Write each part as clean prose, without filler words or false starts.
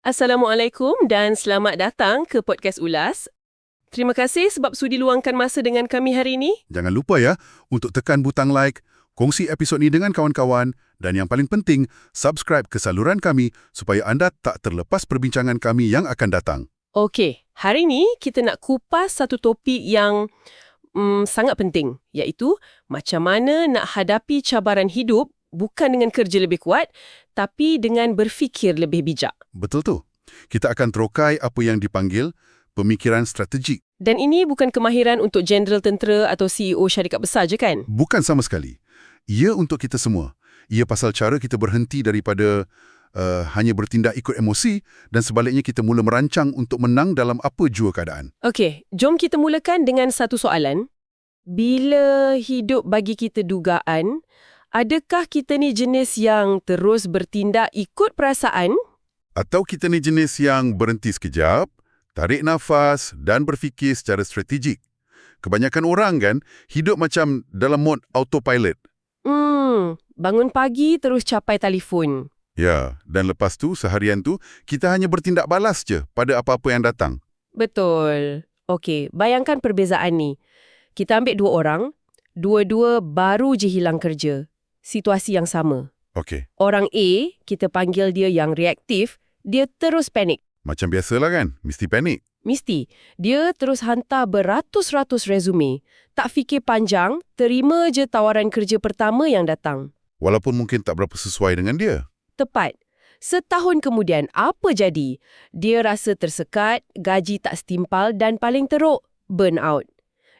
Assalamualaikum dan selamat datang ke Podcast Ulas. Terima kasih sebab sudi luangkan masa dengan kami hari ini. Jangan lupa ya untuk tekan butang like, kongsi episod ini dengan kawan-kawan dan yang paling penting, subscribe ke saluran kami supaya anda tak terlepas perbincangan kami yang akan datang. Okey, hari ini kita nak kupas satu topik yang sangat penting, iaitu macam mana nak hadapi cabaran hidup bukan dengan kerja lebih kuat, tapi dengan berfikir lebih bijak. Betul tu. Kita akan terokai apa yang dipanggil pemikiran strategik. Dan ini bukan kemahiran untuk jeneral tentera atau CEO syarikat besar je kan? Bukan sama sekali. Ia untuk kita semua. Ia pasal cara kita berhenti daripada hanya bertindak ikut emosi dan sebaliknya kita mula merancang untuk menang dalam apa jua keadaan. Okey, jom kita mulakan dengan satu soalan. Bila hidup bagi kita dugaan, adakah kita ni jenis yang terus bertindak ikut perasaan? Atau kita ni jenis yang berhenti sekejap, tarik nafas dan berfikir secara strategik. Kebanyakan orang kan hidup macam dalam mod autopilot. Bangun pagi terus capai telefon. Ya, dan lepas tu seharian tu kita hanya bertindak balas je pada apa-apa yang datang. Betul. Okey, bayangkan perbezaan ni. Kita ambil dua orang, dua-dua baru je hilang kerja. Situasi yang sama. Okey, Orang A, kita panggil dia yang reaktif, dia terus panik. macam biasalah kan, mesti panik. Mesti. Dia terus hantar beratus-ratus resume. Tak fikir panjang, terima je tawaran kerja pertama yang datang. Walaupun mungkin tak berapa sesuai dengan dia. Tepat. Setahun kemudian, apa jadi? Dia rasa tersekat, gaji tak setimpal dan paling teruk, burn out.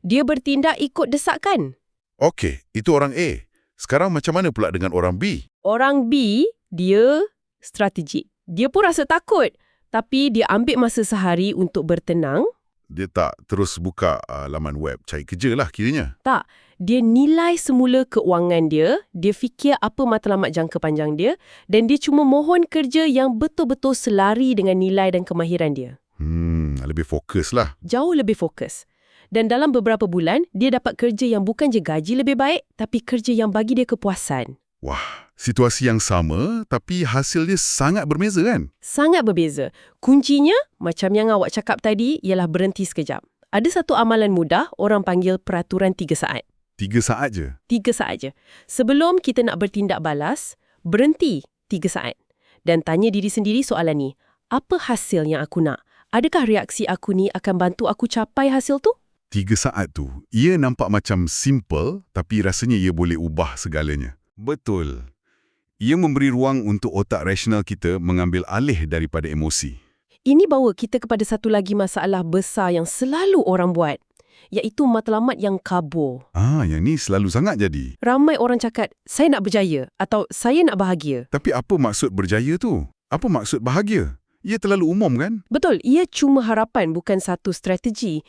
Dia bertindak ikut desakan. Okey, itu orang A. Sekarang macam mana pula dengan orang B? Orang B, dia strategik. Dia pun rasa takut. Tapi dia ambil masa sehari untuk bertenang. Dia tak terus buka laman web cari kerja lah kiranya. Tak. Dia nilai semula keuangan dia, dia fikir apa matlamat jangka panjang dia, dan dia cuma mohon kerja yang betul-betul selari dengan nilai dan kemahiran dia. Lebih fokus lah. Jauh lebih fokus. Dan dalam beberapa bulan, dia dapat kerja yang bukan je gaji lebih baik, tapi kerja yang bagi dia kepuasan. Wah, situasi yang sama tapi hasil dia sangat berbeza kan? Sangat berbeza. Kuncinya, macam yang awak cakap tadi, ialah berhenti sekejap. Ada satu amalan mudah, orang panggil peraturan 3 saat. 3 saat je. 3 saat je. Sebelum kita nak bertindak balas, berhenti 3 saat. Dan tanya diri sendiri soalan ni, apa hasil yang aku nak? Adakah reaksi aku ni akan bantu aku capai hasil tu? 3 saat tu, ia nampak macam simple tapi rasanya ia boleh ubah segalanya. Betul. Ia memberi ruang untuk otak rasional kita mengambil alih daripada emosi. Ini bawa kita kepada satu lagi masalah besar yang selalu orang buat, iaitu matlamat yang kabur. Yang ni selalu sangat jadi. Ramai orang cakap, saya nak berjaya atau saya nak bahagia. Tapi apa maksud berjaya tu? Apa maksud bahagia? Ia terlalu umum kan? Betul, ia cuma harapan bukan satu strategi.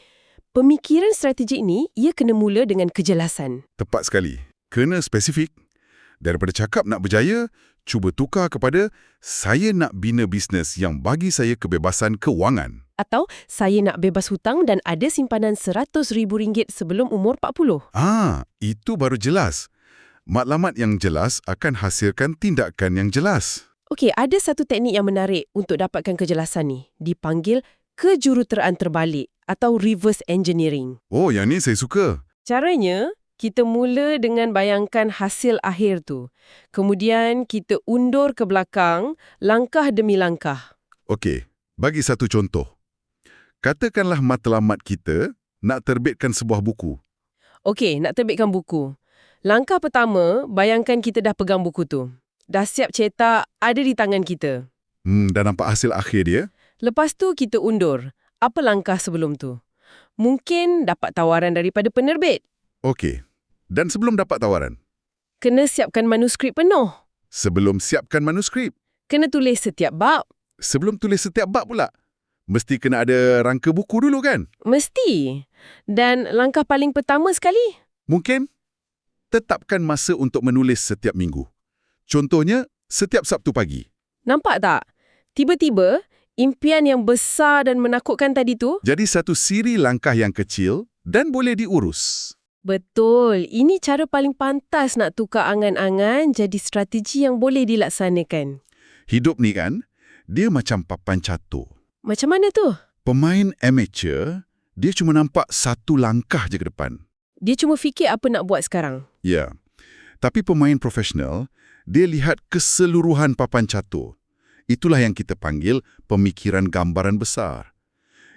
Pemikiran strategik ni, ia kena mula dengan kejelasan. Tepat sekali. Kena spesifik. Daripada cakap nak berjaya, cuba tukar kepada saya nak bina bisnes yang bagi saya kebebasan kewangan. Atau saya nak bebas hutang dan ada simpanan RM100,000 sebelum umur 40. Itu baru jelas. Matlamat yang jelas akan hasilkan tindakan yang jelas. Okey, ada satu teknik yang menarik untuk dapatkan kejelasan ni. Dipanggil kejuruteraan terbalik atau reverse engineering. Oh, yang ni saya suka. Caranya, kita mula dengan bayangkan hasil akhir tu. Kemudian kita undur ke belakang, langkah demi langkah. Okey, bagi satu contoh. Katakanlah matlamat kita nak terbitkan sebuah buku. Okey, nak terbitkan buku. Langkah pertama, bayangkan kita dah pegang buku tu. Dah siap cetak, ada di tangan kita. Dah nampak hasil akhir dia? Lepas tu kita undur. Apa langkah sebelum tu? Mungkin dapat tawaran daripada penerbit. Okey. Dan sebelum dapat tawaran? Kena siapkan manuskrip penuh. Sebelum siapkan manuskrip? Kena tulis setiap bab. Sebelum tulis setiap bab pula? Mesti kena ada rangka buku dulu kan? Mesti. Dan langkah paling pertama sekali, Mungkin tetapkan masa untuk menulis setiap minggu. Contohnya, setiap Sabtu pagi. nampak tak? Tiba-tiba, impian yang besar dan menakutkan tadi tu, Jadi satu siri langkah yang kecil dan boleh diurus. betul. Ini cara paling pantas nak tukar angan-angan jadi strategi yang boleh dilaksanakan. Hidup ni kan, Dia macam papan catur. Macam mana tu? Pemain amateur, dia cuma nampak satu langkah je ke depan. Dia cuma fikir apa nak buat sekarang. Ya. Tapi pemain profesional, dia lihat keseluruhan papan catur. Itulah yang kita panggil pemikiran gambaran besar.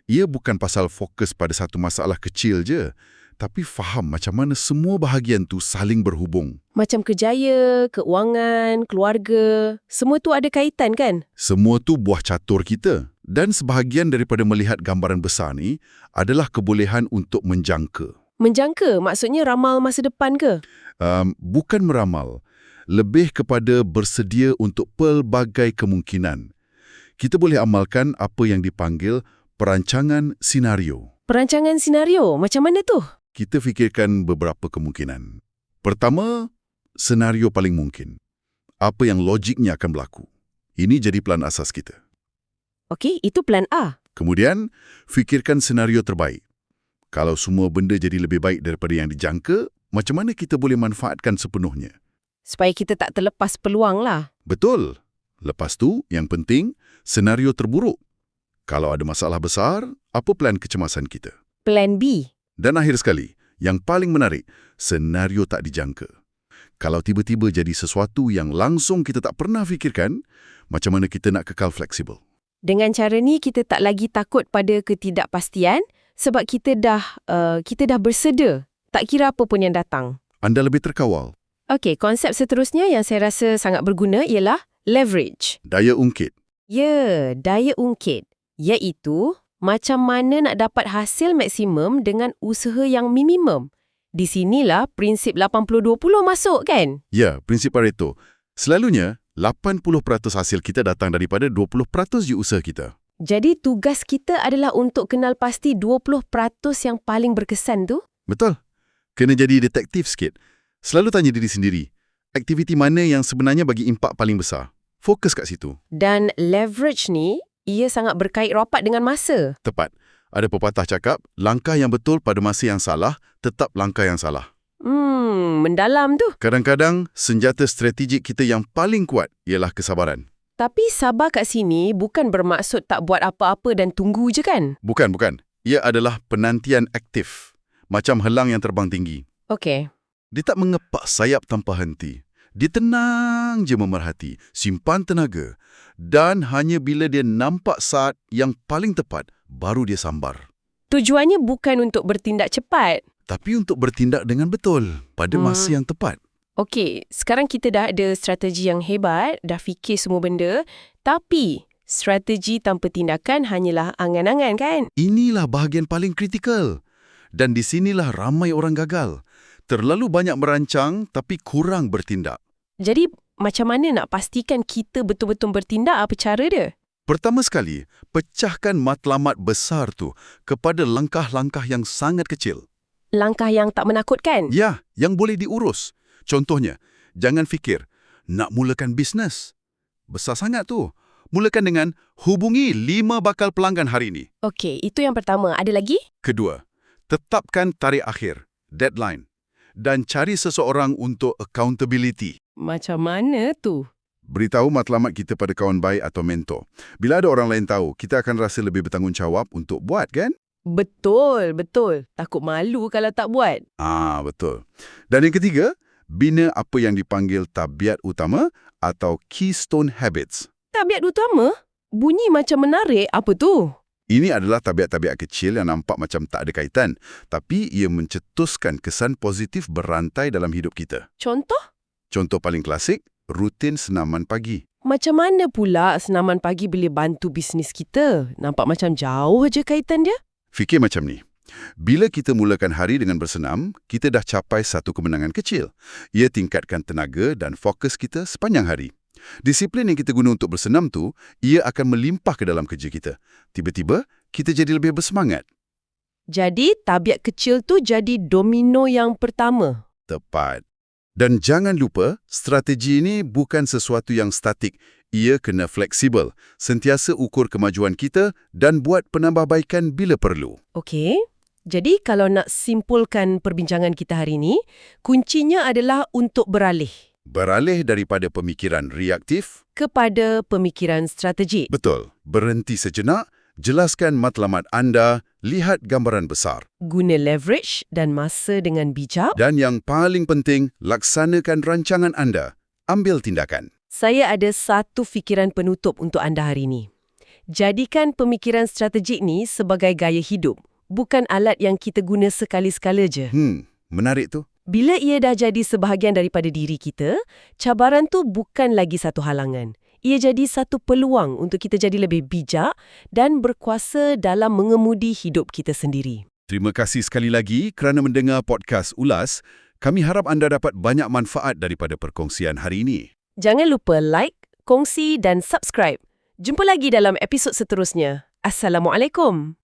Ia bukan pasal fokus pada satu masalah kecil je, tapi faham macam mana semua bahagian tu saling berhubung. Macam kerjaya, keuangan, keluarga, semua tu ada kaitan kan? Semua tu buah catur kita. Dan sebahagian daripada melihat gambaran besar ni adalah kebolehan untuk menjangka. Menjangka maksudnya ramal masa depan ke? Bukan meramal. Lebih kepada bersedia untuk pelbagai kemungkinan. Kita boleh amalkan apa yang dipanggil perancangan senario. Perancangan senario, macam mana tu? Kita fikirkan beberapa kemungkinan. Pertama, senario paling mungkin. Apa yang logiknya akan berlaku. Ini jadi plan asas kita. Okey, itu plan A. Kemudian, fikirkan senario terbaik. Kalau semua benda jadi lebih baik daripada yang dijangka, macam mana kita boleh manfaatkan sepenuhnya? Supaya kita tak terlepas peluang lah. Betul. Lepas tu, yang penting, senario terburuk. Kalau ada masalah besar, apa plan kecemasan kita? Plan B. Dan akhir sekali, yang paling menarik, senario tak dijangka. Kalau tiba-tiba jadi sesuatu yang langsung kita tak pernah fikirkan, macam mana kita nak kekal fleksibel? Dengan cara ni, kita tak lagi takut pada ketidakpastian sebab kita dah bersedia. Tak kira apa pun yang datang. Anda lebih terkawal. Okey, konsep seterusnya yang saya rasa sangat berguna ialah leverage. Daya ungkit. Ya, daya ungkit. Iaitu, macam mana nak dapat hasil maksimum dengan usaha yang minimum. Di sinilah prinsip 80-20 masuk kan? Ya, prinsip Pareto. Selalunya, 80% hasil kita datang daripada 20% je usaha kita. Jadi tugas kita adalah untuk kenal pasti 20% yang paling berkesan tu? Betul. Kena jadi detektif sikit. Selalu tanya diri sendiri, aktiviti mana yang sebenarnya bagi impak paling besar? Fokus kat situ. Dan leverage ni, ia sangat berkait rapat dengan masa. Tepat. Ada pepatah cakap, langkah yang betul pada masa yang salah, tetap langkah yang salah. Mendalam tu. Kadang-kadang, senjata strategik kita yang paling kuat ialah kesabaran. Tapi sabar kat sini bukan bermaksud tak buat apa-apa dan tunggu je kan? Bukan. Ia adalah penantian aktif. Macam helang yang terbang tinggi. Okey. Dia tak mengepak sayap tanpa henti. Dia tenang je memerhati, simpan tenaga. Dan hanya bila dia nampak saat yang paling tepat, baru dia sambar. Tujuannya bukan untuk bertindak cepat. Tapi untuk bertindak dengan betul pada masa yang tepat. Okey, sekarang kita dah ada strategi yang hebat, dah fikir semua benda. Tapi, strategi tanpa tindakan hanyalah angan-angan kan? Inilah bahagian paling kritikal. Dan di sinilah ramai orang gagal. Terlalu banyak merancang tapi kurang bertindak. Jadi, macam mana nak pastikan kita betul-betul bertindak? Apa cara dia? Pertama sekali, pecahkan matlamat besar tu kepada langkah-langkah yang sangat kecil. Langkah yang tak menakutkan? Ya, yang boleh diurus. Contohnya, jangan fikir, nak mulakan bisnes. Besar sangat tu. Mulakan dengan hubungi 5 bakal pelanggan hari ini. Okey, itu yang pertama. Ada lagi? Kedua, tetapkan tarikh akhir, deadline. Dan cari seseorang untuk accountability. Macam mana tu? Beritahu matlamat kita pada kawan baik atau mentor. Bila ada orang lain tahu, kita akan rasa lebih bertanggungjawab untuk buat, kan? Betul. Takut malu kalau tak buat. Betul. Dan yang ketiga, bina apa yang dipanggil tabiat utama atau keystone habits. Tabiat utama? Bunyi macam menarik. Apa tu? Ini adalah tabiat-tabiat kecil yang nampak macam tak ada kaitan, tapi ia mencetuskan kesan positif berantai dalam hidup kita. Contoh? Contoh paling klasik, rutin senaman pagi. Macam mana pula senaman pagi boleh bantu bisnes kita? Nampak macam jauh je kaitan dia. Fikir macam ni. Bila kita mulakan hari dengan bersenam, kita dah capai satu kemenangan kecil. Ia tingkatkan tenaga dan fokus kita sepanjang hari. Disiplin yang kita guna untuk bersenam tu, ia akan melimpah ke dalam kerja kita. Tiba-tiba, kita jadi lebih bersemangat. Jadi, tabiat kecil tu jadi domino yang pertama. Tepat. Dan jangan lupa, strategi ini bukan sesuatu yang statik. Ia kena fleksibel, sentiasa ukur kemajuan kita dan buat penambahbaikan bila perlu. Okey. Jadi, kalau nak simpulkan perbincangan kita hari ini, kuncinya adalah untuk beralih. Beralih daripada pemikiran reaktif, kepada pemikiran strategik. betul, berhenti sejenak, jelaskan matlamat anda, lihat gambaran besar. Guna leverage dan masa dengan bijak. Dan yang paling penting, laksanakan rancangan anda. Ambil tindakan. Saya ada satu fikiran penutup untuk anda hari ini. Jadikan pemikiran strategik ni sebagai gaya hidup, bukan alat yang kita guna sekali-sekala je. Menarik tu. Bila ia dah jadi sebahagian daripada diri kita, cabaran tu bukan lagi satu halangan. Ia jadi satu peluang untuk kita jadi lebih bijak dan berkuasa dalam mengemudi hidup kita sendiri. Terima kasih sekali lagi kerana mendengar podcast Ulas. Kami harap anda dapat banyak manfaat daripada perkongsian hari ini. Jangan lupa like, kongsi dan subscribe. Jumpa lagi dalam episod seterusnya. Assalamualaikum.